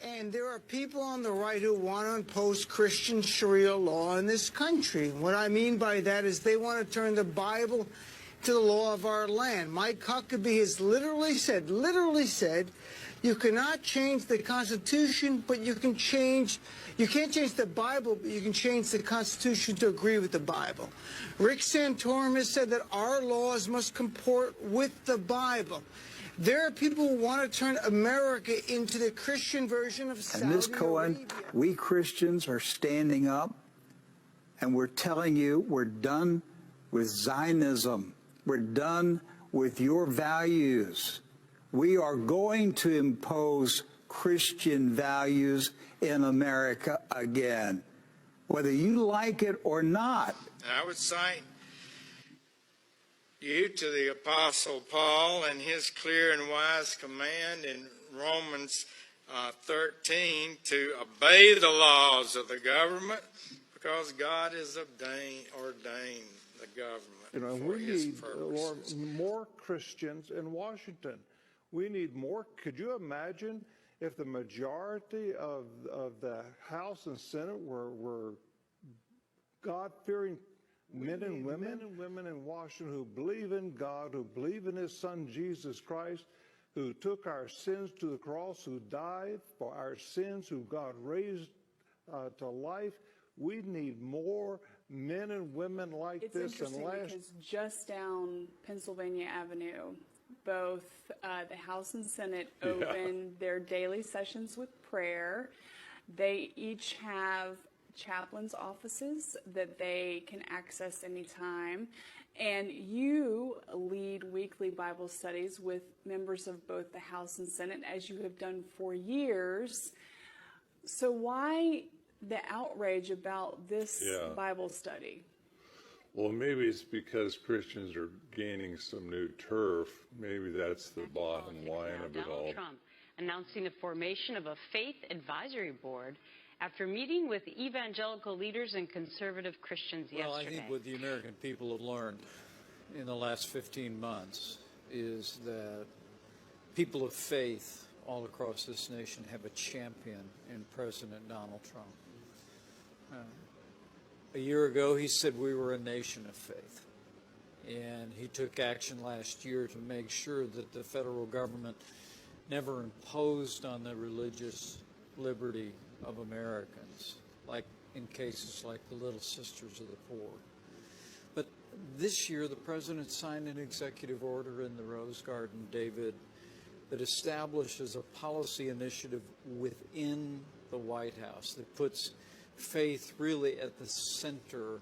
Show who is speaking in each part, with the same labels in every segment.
Speaker 1: And there are people on the right who want to impose Christian Sharia law in this country. What I mean by that is they want to turn the Bible to the law of our land. Mike Huckabee has literally said, you cannot change the Constitution, but you can't change the Bible, but you can change the Constitution to agree with the Bible. Rick Santorum has said that our laws must comport with the Bible. There are people who want to turn America into the Christian version of Saudi Arabia.
Speaker 2: And Ms. Cohen, we Christians are standing up, and we're telling you we're done with Zionism. We're done with your values. We are going to impose Christian values in America again, whether you like it or not.
Speaker 3: I would cite you to the Apostle Paul and his clear and wise command in Romans 13 to obey the laws of the government, because God has ordained the government for his purposes.
Speaker 4: We need more Christians in Washington. We need more. Could you imagine if the majority of the House and Senate were God-fearing men and women in Washington who believe in God, who believe in his son Jesus Christ, who took our sins to the cross, who died for our sins, who God raised to life? We need more men and women like this.
Speaker 5: It's interesting because just down Pennsylvania Avenue, both the House and Senate open their daily sessions with prayer. They each have chaplains' offices that they can access anytime, and you lead weekly Bible studies with members of both the House and Senate, as you have done for years. So why the outrage about this Bible study?
Speaker 6: Well, maybe it's because Christians are gaining some new turf. Maybe that's the bottom line of it all.
Speaker 7: Donald Trump announcing the formation of a faith advisory board after meeting with evangelical leaders and conservative Christians yesterday.
Speaker 8: Well, I think what the American people have learned in the last 15 months is that people of faith all across this nation have a champion in President Donald Trump. A year ago, he said we were a nation of faith, and he took action last year to make sure that the federal government never imposed on the religious liberty of Americans, like in cases like the Little Sisters of the Poor. But this year, the president signed an executive order in the Rose Garden, David, that establishes a policy initiative within the White House that puts faith really at the center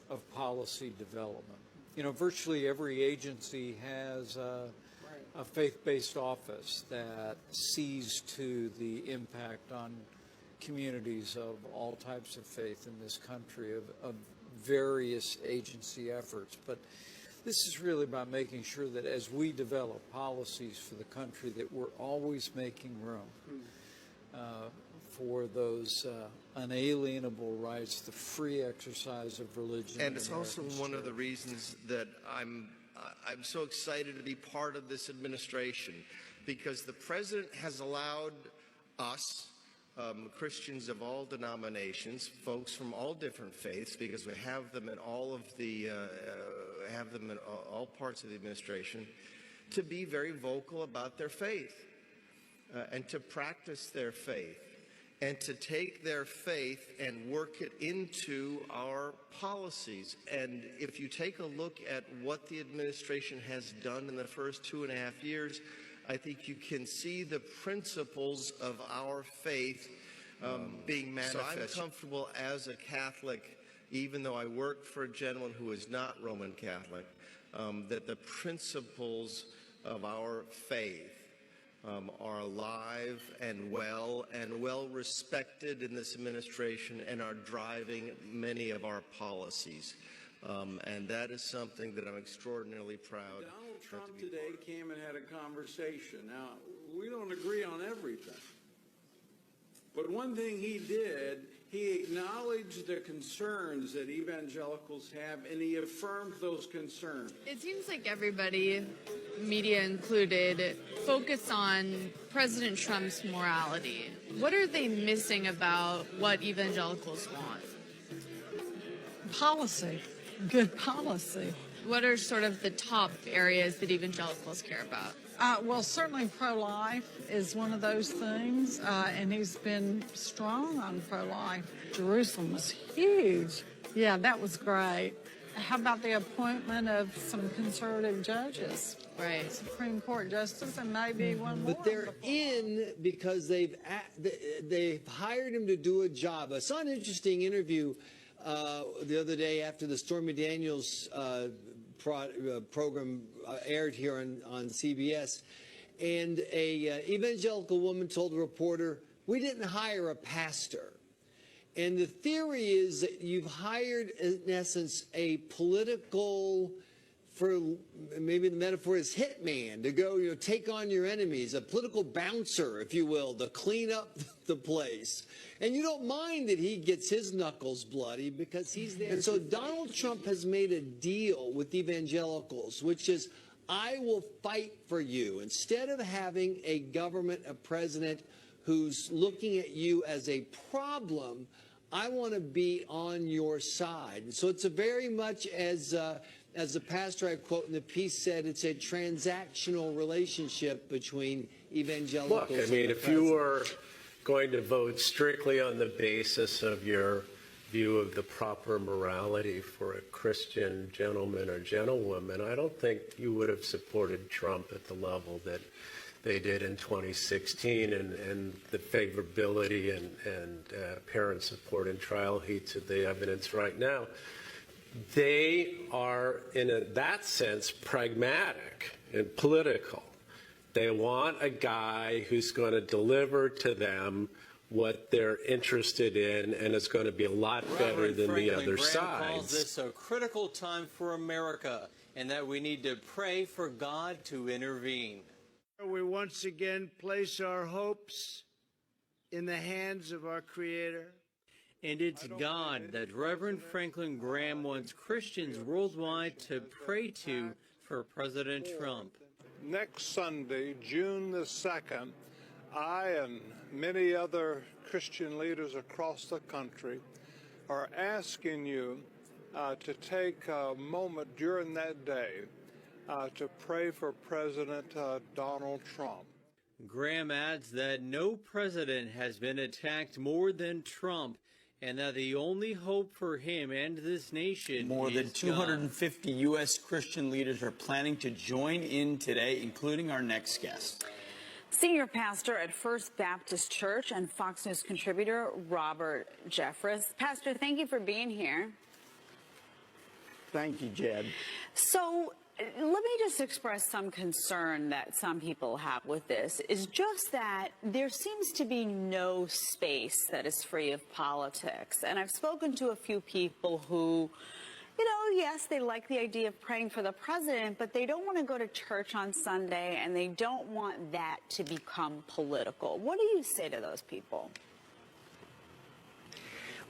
Speaker 8: of policy development. You know, virtually every agency has a faith-based office that sees to the impact on communities of all types of faith in this country, of various agency efforts. But this is really about making sure that as we develop policies for the country, that we're always making room for those unalienable rights, the free exercise of religion.
Speaker 9: And it's also one of the reasons that I'm so excited to be part of this administration, because the president has allowed us, Christians of all denominations, folks from all different faiths, because we have them in all of the, all parts of the administration, to be very vocal about their faith and to practice their faith, and to take their faith and work it into our policies. And if you take a look at what the administration has done in the first 2.5 years, I think you can see the principles of our faith being manifested. So I'm comfortable as a Catholic, even though I work for a gentleman who is not Roman Catholic, that the principles of our faith are alive and well respected in this administration and are driving many of our policies. And that is something that I'm extraordinarily proud.
Speaker 10: Donald Trump today came and had a conversation. Now, we don't agree on everything. But one thing he did, he acknowledged the concerns that evangelicals have, and he affirmed those concerns.
Speaker 11: It seems like everybody, media included, focus on President Trump's morality. What are they missing about what evangelicals want?
Speaker 12: Policy. Good policy.
Speaker 11: What are sort of the top areas that evangelicals care about?
Speaker 12: Well, certainly pro-life is one of those things, and he's been strong on pro-life. Jerusalem was huge. Yeah, that was great. How about the appointment of some conservative judges?
Speaker 11: Right.
Speaker 12: Supreme Court justice, and maybe one more.
Speaker 13: But they're in because they've hired him to do a job. I saw an interesting interview the other day after the Stormy Daniels program aired here on CBS, and a evangelical woman told a reporter, "We didn't hire a pastor." And the theory is that you've hired, in essence, a political, for maybe the metaphor is hitman, to go, take on your enemies, a political bouncer, if you will, to clean up the place. And you don't mind that he gets his knuckles bloody because he's there. And so Donald Trump has made a deal with evangelicals, which is, I will fight for you. Instead of having a government, a president who's looking at you as a problem, I want to be on your side. And so it's a very much as the pastor I quote in the piece said, it's a transactional relationship between evangelicals.
Speaker 14: Look, I mean, if you were going to vote strictly on the basis of your view of the proper morality for a Christian gentleman or gentlewoman, I don't think you would have supported Trump at the level that they did in 2016, and the favorability and apparent support and trial heats of the evidence right now. They are, in that sense, pragmatic and political. They want a guy who's going to deliver to them what they're interested in, and it's going to be a lot better than the other side.
Speaker 15: Calls this a critical time for America, and that we need to pray for God to intervene.
Speaker 1: We once again place our hopes in the hands of our Creator.
Speaker 15: And it's God that Reverend Franklin Graham wants Christians worldwide to pray to for President Trump.
Speaker 4: Next Sunday, June the 2nd, I and many other Christian leaders across the country are asking you to take a moment during that day to pray for President Donald Trump.
Speaker 15: Graham adds that no president has been attacked more than Trump, and that the only hope for him and this nation
Speaker 16: More than
Speaker 15: is
Speaker 16: 250 U.S. Christian leaders are planning to join in today, including our next guest.
Speaker 17: Senior pastor at First Baptist Church and Fox News contributor Robert Jeffress. Pastor, thank you for being here.
Speaker 18: Thank you, Jed.
Speaker 17: So let me just express some concern that some people have with this, is just that there seems to be no space that is free of politics. And I've spoken to a few people who, yes, they like the idea of praying for the president, but they don't want to go to church on Sunday, and they don't want that to become political. What do you say to those people?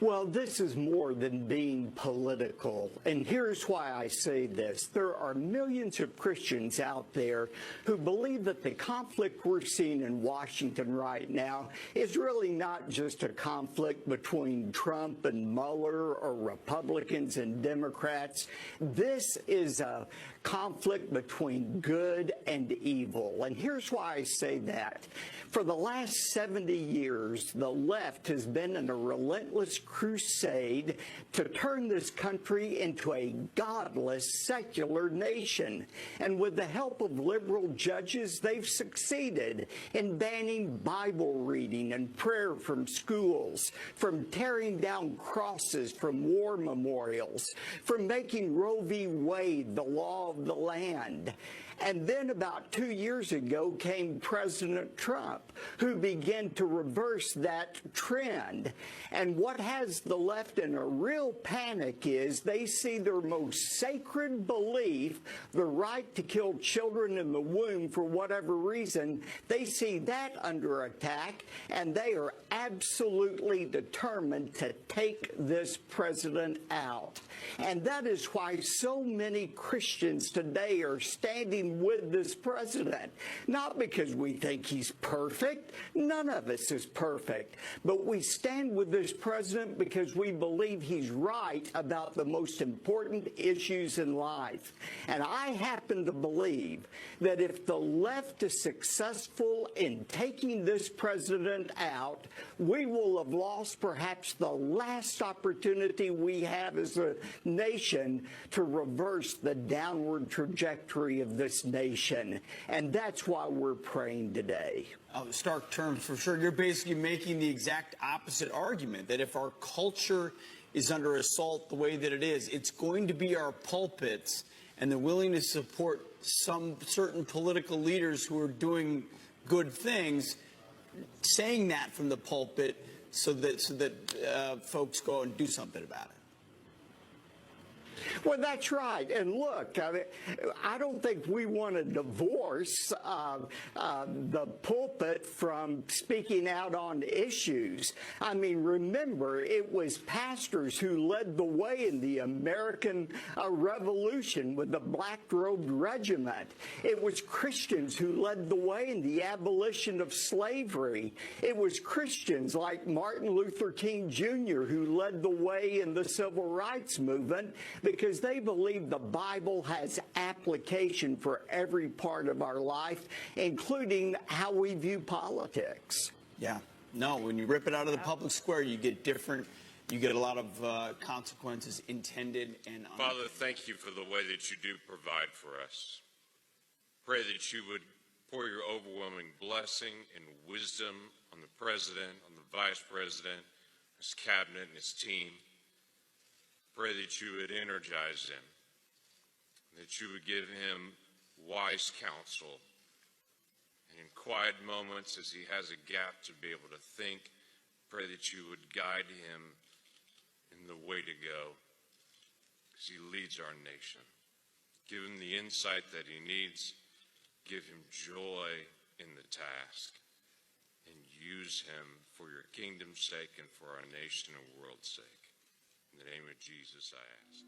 Speaker 18: Well, this is more than being political, and here's why I say this. There are millions of Christians out there who believe that the conflict we're seeing in Washington right now is really not just a conflict between Trump and Mueller or Republicans and Democrats. This is a conflict between good and evil, and here's why I say that. For the last 70 years, the left has been in a relentless crusade to turn this country into a godless, secular nation. And with the help of liberal judges, they've succeeded in banning Bible reading and prayer from schools, from tearing down crosses from war memorials, from making Roe v. Wade the law of the land. And then about 2 years ago came President Trump, who began to reverse that trend. And what has the left in a real panic is they see their most sacred belief, the right to kill children in the womb for whatever reason, they see that under attack, and they are absolutely determined to take this president out. And that is why so many Christians today are standing with this president. Not because we think he's perfect. None of us is perfect. But we stand with this president because we believe he's right about the most important issues in life. And I happen to believe that if the left is successful in taking this president out, we will have lost perhaps the last opportunity we have as a nation to reverse the downward trajectory of this nation. And that's why we're praying today.
Speaker 16: Stark terms for sure. You're basically making the exact opposite argument, that if our culture is under assault the way that it is, it's going to be our pulpits and the willingness to support some certain political leaders who are doing good things, saying that from the pulpit so that folks go and do something about it.
Speaker 18: Well, that's right. And look, I don't think we want to divorce the pulpit from speaking out on issues. I mean, remember, it was pastors who led the way in the American Revolution with the black-robed regiment. It was Christians who led the way in the abolition of slavery. It was Christians like Martin Luther King Jr. who led the way in the civil rights movement, because they believe the Bible has application for every part of our life, including how we view politics.
Speaker 16: Yeah. No, when you rip it out of the public square, you get a lot of consequences intended and unintended.
Speaker 19: Father, thank you for the way that you do provide for us. Pray that you would pour your overwhelming blessing and wisdom on the president, on the vice president, his cabinet, and his team. Pray that you would energize him, that you would give him wise counsel, and in quiet moments as he has a gap to be able to think, pray that you would guide him in the way to go as he leads our nation. Give him the insight that he needs, give him joy in the task, and use him for your kingdom's sake and for our nation and world's sake. In the name of Jesus, I ask.